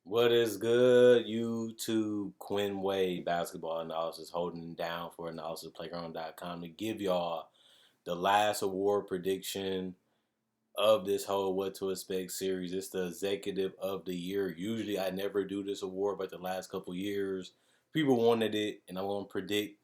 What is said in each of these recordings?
What is good, YouTube? Quinn Wade, basketball analysis, holding down for analysisplayground.com to give y'all the last award prediction of this whole What to Expect series. It's the Executive of the Year. Usually, I never do this award, but the last couple years, people wanted it, and I'm going to predict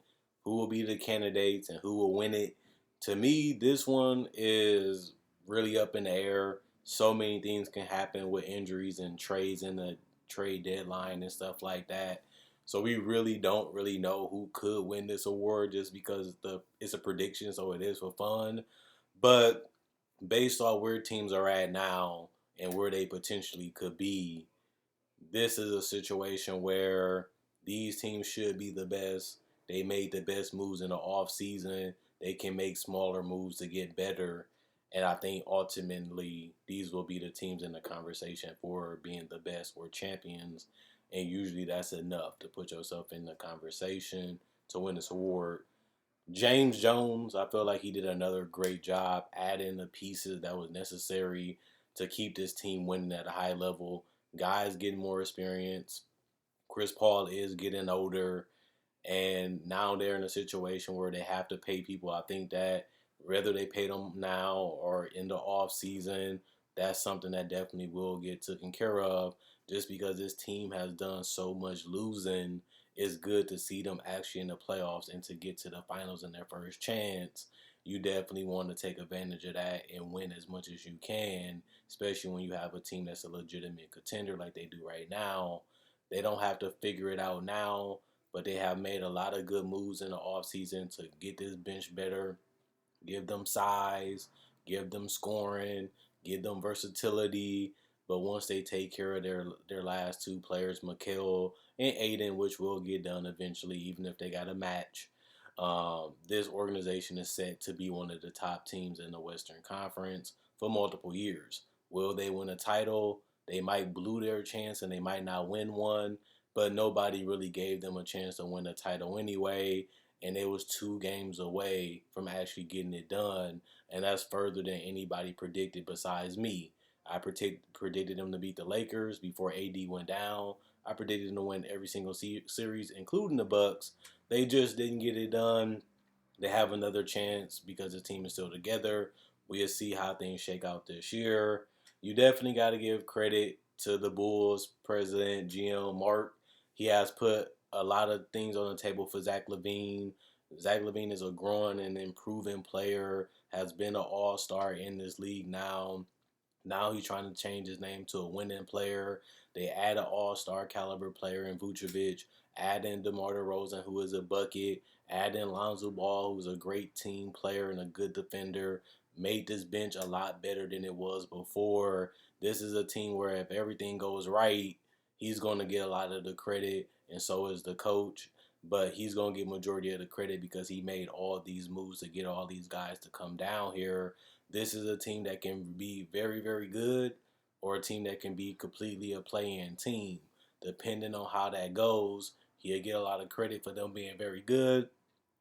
who will be the candidates and who will win it. To me, this one is really up in the air. So many things can happen with injuries and trades in the trade deadline and stuff like that. So we really don't really know who could win this award just because it's a prediction, so it is for fun. But based on where teams are at now and where they potentially could be, this is a situation where these teams should be the best. They made the best moves in the off season. They can make smaller moves to get better. And I think ultimately these will be the teams in the conversation for being the best or champions. And usually that's enough to put yourself in the conversation to win this award. James Jones, I feel like he did another great job adding the pieces that was necessary to keep this team winning at a high level. Guys getting more experience. Chris Paul is getting older, and now they're in a situation where they have to pay people. I think that whether they pay them now or in the off season, that's something that definitely will get taken care of. Just because this team has done so much losing, it's good to see them actually in the playoffs and to get to the finals in their first chance. You definitely want to take advantage of that and win as much as you can, especially when you have a team that's a legitimate contender like they do right now. They don't have to figure it out now, but they have made a lot of good moves in the offseason to get this bench better, give them size, give them scoring, give them versatility. But once they take care of their last two players, Mikhail and Aiden, which will get done eventually, even if they got a match, this organization is set to be one of the top teams in the Western Conference for multiple years. Will they win a title? They might blew their chance and they might not win one, but nobody really gave them a chance to win a title anyway. And it was 2 games away from actually getting it done, and that's further than anybody predicted besides me. I predicted them to beat the Lakers before AD went down. I predicted them to win every single series, including the Bucks. They just didn't get it done. They have another chance because the team is still together. We'll see how things shake out this year. You definitely got to give credit to the Bulls president, GM Mark. He has put a lot of things on the table for Zach Levine. Zach Levine is a growing and improving player, has been an all-star in this league now. Now he's trying to change his name to a winning player. They add an all-star caliber player in Vucevic, add in DeMar DeRozan, who is a bucket, add in Lonzo Ball, who's a great team player and a good defender, made this bench a lot better than it was before. This is a team where if everything goes right, he's going to get a lot of the credit, and so is the coach. But he's going to get majority of the credit because he made all these moves to get all these guys to come down here. This is a team that can be very, very good or a team that can be completely a play-in team. Depending on how that goes, he'll get a lot of credit for them being very good.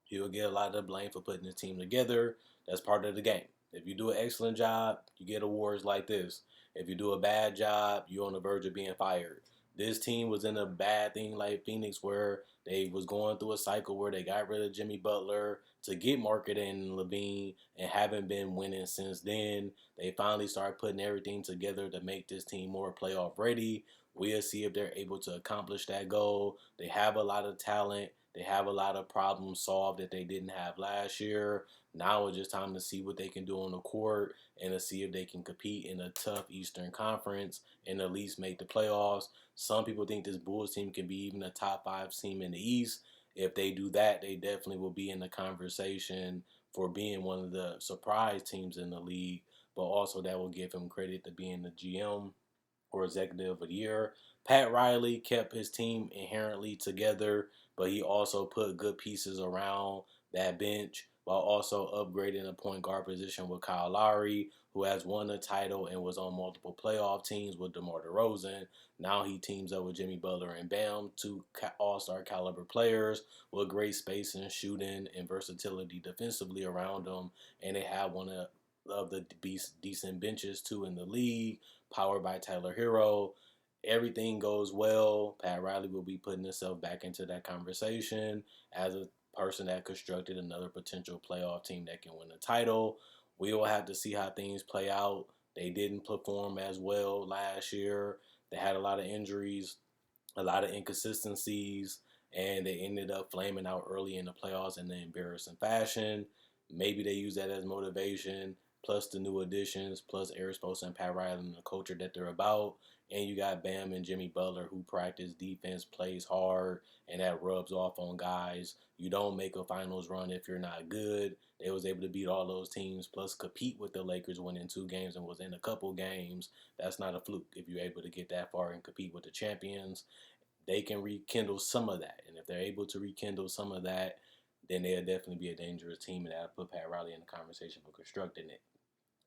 He'll get a lot of the blame for putting the team together. That's part of the game. If you do an excellent job, you get awards like this. If you do a bad job, you're on the verge of being fired. This team was in a bad thing like Phoenix where they was going through a cycle where they got rid of Jimmy Butler to get Market and Levine and haven't been winning since then. They finally started putting everything together to make this team more playoff ready. We'll see if they're able to accomplish that goal. They have a lot of talent. They have a lot of problems solved that they didn't have last year. Now it's just time to see what they can do on the court and to see if they can compete in a tough Eastern Conference and at least make the playoffs. Some people think this Bulls team can be even a top 5 team in the East. If they do that, they definitely will be in the conversation for being one of the surprise teams in the league. But also that will give him credit to being the GM or executive of the year. Pat Riley kept his team inherently together, but he also put good pieces around that bench while also upgrading the point guard position with Kyle Lowry, who has won a title and was on multiple playoff teams with DeMar DeRozan. Now he teams up with Jimmy Butler and Bam, 2 all-star caliber players with great space and shooting and versatility defensively around them. And they have one of the decent benches too in the league, powered by Tyler Hero. everything goes well, Pat Riley will be putting himself back into that conversation as a person that constructed another potential playoff team that can win the title. We will have to see how things play out. They didn't perform as well last year. They had a lot of injuries, a lot of inconsistencies, and they ended up flaming out early in the playoffs in an embarrassing fashion. Maybe they use that as motivation, plus the new additions, plus Eric Spoelstra and Pat Riley and the culture that they're about. And you got Bam and Jimmy Butler who practice defense, plays hard, and that rubs off on guys. You don't make a finals run if you're not good. They was able to beat all those teams, plus compete with the Lakers winning 2 games and was in a couple games. That's not a fluke if you're able to get that far and compete with the champions. They can rekindle some of that. And if they're able to rekindle some of that, then they'll definitely be a dangerous team, and that'll put Pat Riley in the conversation for constructing it.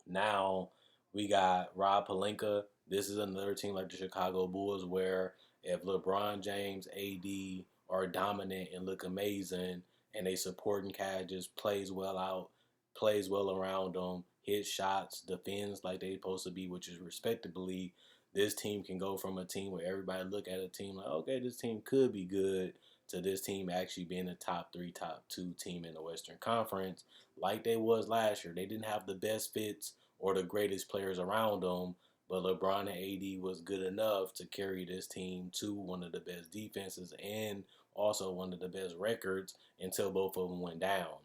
Now we got Rob Palinka. This is another team like the Chicago Bulls where if LeBron James, AD are dominant and look amazing, and they supporting cast just plays well out, plays well around them, hits shots, defends like they supposed to be, which is respectably, this team can go from a team where everybody look at a team like, okay, this team could be good, to this team actually being a top 3, top 2 team in the Western Conference like they was last year. They didn't have the best fits or the greatest players around them, but LeBron and AD was good enough to carry this team to one of the best defenses and also one of the best records until both of them went down.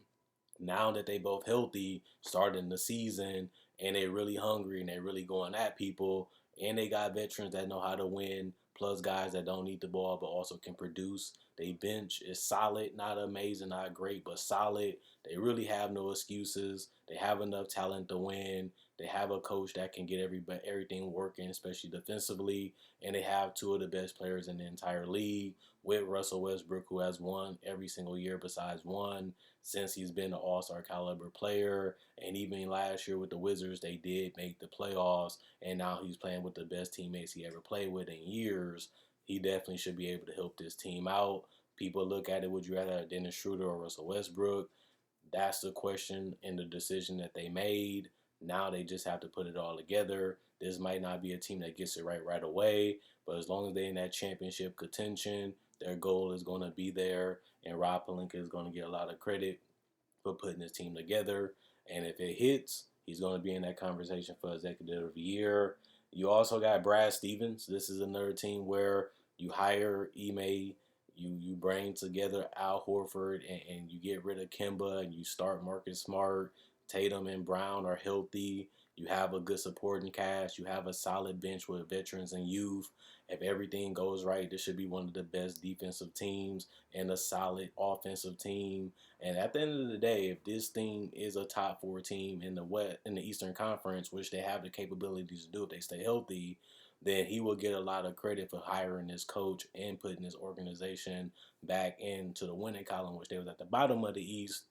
Now that they both healthy, starting the season, and they really hungry and they really going at people, and they got veterans that know how to win, plus guys that don't need the ball but also can produce. They bench is solid, not amazing, not great, but solid. They really have no excuses. They have enough talent to win. They have a coach that can get everything working, especially defensively, and they have 2 of the best players in the entire league with Russell Westbrook, who has won every single year besides one since he's been an all-star caliber player. And even last year with the Wizards, they did make the playoffs, and now he's playing with the best teammates he ever played with in years. He definitely should be able to help this team out. People look at it, would you rather have Dennis Schroeder or Russell Westbrook? That's the question and the decision that they made. Now they just have to put it all together. This might not be a team that gets it right away, but as long as they're in that championship contention, their goal is going to be there, and Rob Palinka is going to get a lot of credit for putting his team together. And if it hits, he's going to be in that conversation for Executive of the Year. You also got Brad Stevens. This is another team where you hire Ime, you bring together Al Horford, and you get rid of Kemba, and you start Marcus Smart. Tatum and Brown are healthy. You have a good supporting cast. You have a solid bench with veterans and youth. If everything goes right, this should be one of the best defensive teams and a solid offensive team. And at the end of the day, if this team is a top 4 team in the Eastern Conference, which they have the capabilities to do if they stay healthy, then he will get a lot of credit for hiring this coach and putting this organization back into the winning column, which they was at the bottom of the East,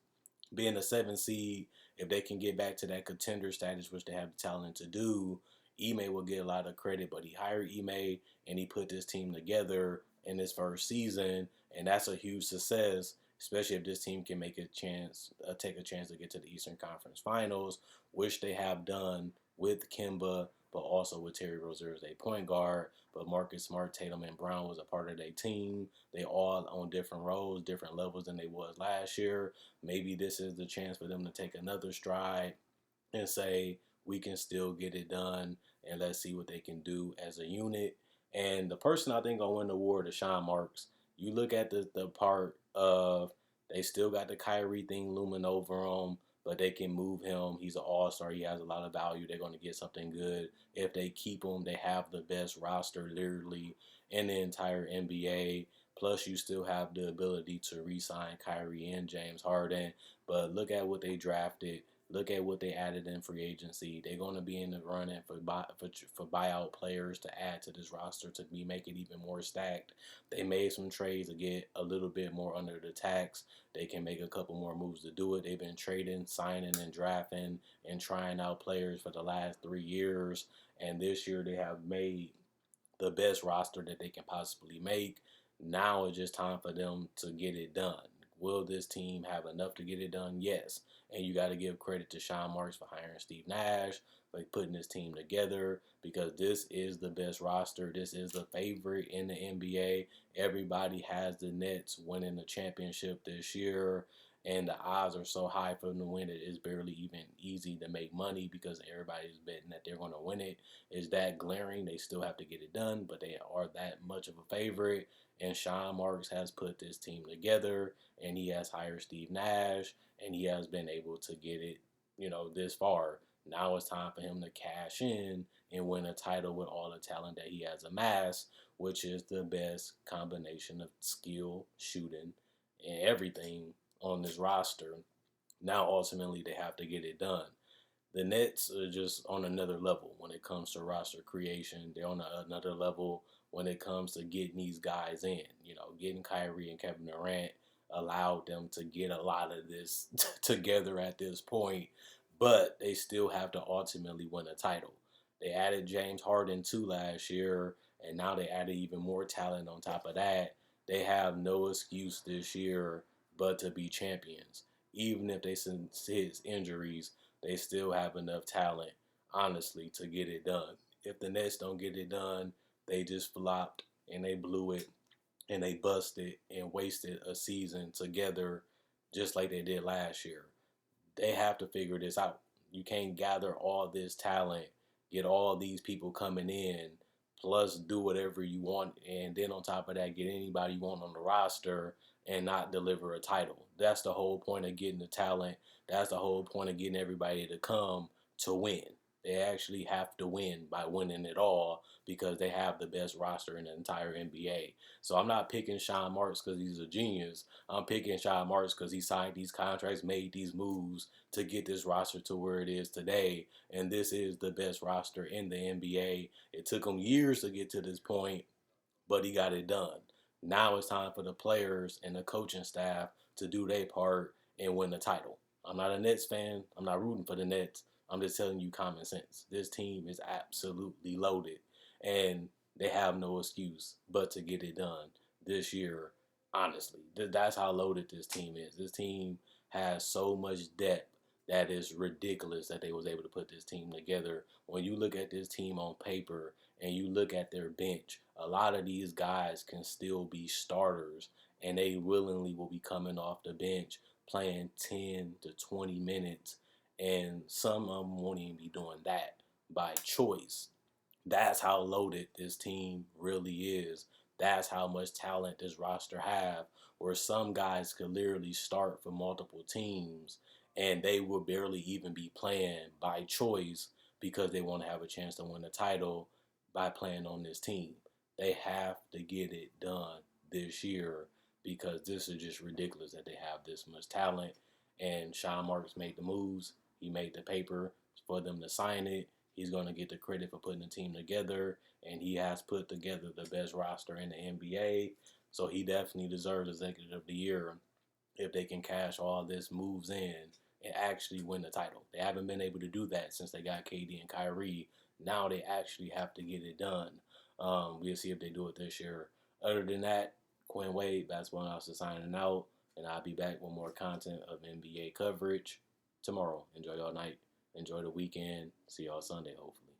being a 7 seed. If they can get back to that contender status, which they have the talent to do, Ime will get a lot of credit. But he hired Ime and he put this team together in his first season, and that's a huge success, especially if this team can take a chance to get to the Eastern Conference Finals, which they have done with Kemba, but also with Terry Rozier as a point guard. But Marcus Smart, Tatum, and Brown was a part of their team. They all on different roles, different levels than they was last year. Maybe this is the chance for them to take another stride and say, we can still get it done, and let's see what they can do as a unit. And the person I think gonna win the award is Sean Marks. You look at the part of they still got the Kyrie thing looming over them, but they can move him. He's an all-star. He has a lot of value. They're going to get something good. If they keep him, they have the best roster literally in the entire NBA. Plus, you still have the ability to re-sign Kyrie and James Harden. But look at what they drafted. Look at what they added in free agency. They're going to be in the running for buyout players to add to this roster to make it even more stacked. They made some trades to get a little bit more under the tax. They can make a couple more moves to do it. They've been trading, signing, and drafting and trying out players for the last 3 years. And this year they have made the best roster that they can possibly make. Now it's just time for them to get it done. Will this team have enough to get it done? Yes. And you got to give credit to Sean Marks for hiring Steve Nash, for putting this team together, because this is the best roster. This is the favorite in the NBA. Everybody has the Nets winning the championship this year, and the odds are so high for them to win it. It's barely even easy to make money because everybody's betting that they're going to win it. It's that glaring. They still have to get it done, but they are that much of a favorite. And Sean Marks has put this team together, and he has hired Steve Nash, and he has been able to get it, this far. Now it's time for him to cash in and win a title with all the talent that he has amassed, which is the best combination of skill, shooting, and everything on this roster. Now, ultimately, they have to get it done. The Nets are just on another level when it comes to roster creation. They're on another level when it comes to getting these guys in. Getting Kyrie and Kevin Durant allowed them to get a lot of this together at this point, but they still have to ultimately win a title. They added James Harden too last year, and now they added even more talent on top of that. They have no excuse this year but to be champions. Even if they his injuries, they still have enough talent, honestly, to get it done. If the Nets don't get it done, they just flopped and they blew it and they busted and wasted a season together just like they did last year. They have to figure this out. You can't gather all this talent, get all these people coming in, plus do whatever you want, and then on top of that, get anybody you want on the roster and not deliver a title. That's the whole point of getting the talent. That's the whole point of getting everybody to come to win. They actually have to win by winning it all because they have the best roster in the entire NBA. So I'm not picking Sean Marks because he's a genius. I'm picking Sean Marks because he signed these contracts, made these moves to get this roster to where it is today. And this is the best roster in the NBA. It took him years to get to this point, but he got it done. Now it's time for the players and the coaching staff to do their part and win the title. I'm not a Nets fan. I'm not rooting for the Nets. I'm just telling you common sense. This team is absolutely loaded, and they have no excuse but to get it done this year. Honestly, that's how loaded this team is. This team has so much depth that is ridiculous that they was able to put this team together. When you look at this team on paper and you look at their bench, a lot of these guys can still be starters, and they willingly will be coming off the bench playing 10 to 20 minutes, and some of them won't even be doing that by choice. That's how loaded this team really is. That's how much talent this roster have, where some guys could literally start for multiple teams and they will barely even be playing by choice because they want to have a chance to win the title by playing on this team. They have to get it done this year because this is just ridiculous that they have this much talent. And Sean Marks made the moves. He made the paper for them to sign it. He's going to get the credit for putting the team together, and he has put together the best roster in the NBA. So he definitely deserves Executive of the Year if they can cash all this moves in and actually win the title. They haven't been able to do that since they got KD and Kyrie. Now they actually have to get it done. We'll see if they do it this year. Other than that, Quinn Wade, Basketball Analysis signing out, and I'll be back with more content of NBA coverage tomorrow. Enjoy your night. Enjoy the weekend. See y'all Sunday, hopefully.